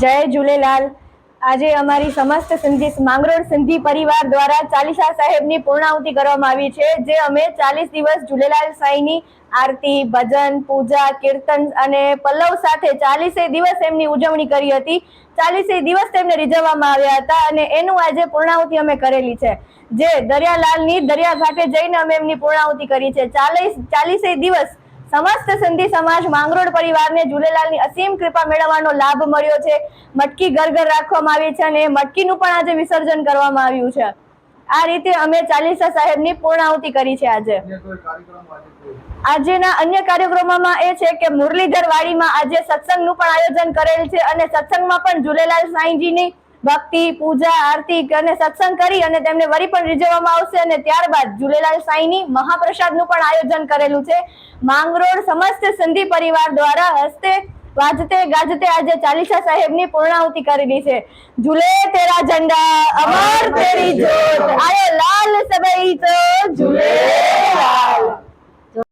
જય ઝૂલેલાલ। આજે અમારી સમસ્ત સિંધી માંગરોળ સિંધી પરિવાર દ્વારા ચાલીસા સાહેબની પૂર્ણાહુતિ કરવામાં આવી છે, જે અમે 40 દિવસ ઝૂલેલાલ સાંઈની આરતી, ભજન, પૂજા, કીર્તન અને પલ્લવ સાથે 40 દિવસ એમની ઉજવણી કરી હતી। 40 દિવસ તેમને રીઝવવામાં આવ્યા હતા અને એનું આજે પૂર્ણાહુતિ અમે કરેલી છે, જે દરિયાલાલની દરિયા ઘાટે જઈને અમે એમની પૂર્ણાહુતિ કરી છે। 40 દિવસ समस्त सिंधी समाज માંગરોળ પરિવારને ઝૂલેલાલની અસીમ કૃપા મેળવવાનો લાભ મળ્યો છે। મટકી ઘર ઘર રાખવામાં આવી છે અને મટકીનું પણ આજે વિસર્જન કરવામાં આવ્યું છે। આ રીતે અમે ચાલીસા સાહેબની પૂર્ણાહુતિ કરી છે। આજના અન્ય કાર્યક્રમોમાં એ છે કે મુરલીધર વાડીમાં આજે સત્સંગનું પણ આયોજન કરેલ છે અને સત્સંગમાં પણ ઝૂલેલાલ સાંઈજીની ભક્તિ, પૂજા, આરતી અને સત્સંગ કરી અને તેમને વરી પણ રીઝવવામાં આવશે અને ત્યારબાદ ઝૂલેલાલ સાંઈની મહાપ્રસાદનું પણ આયોજન કરેલું છે। માંગરોળ સમસ્ત સિંધી પરિવાર દ્વારા હસ્તે વાજતે ગાજતે આજે ચાલીસા સાહેબની પૂર્ણાહુતિ કરેલી છે। ઝૂલે તેરા ઝંડા, અમર તેરી જ્યોત, આયો લાલ સબઈ તો ઝૂલે।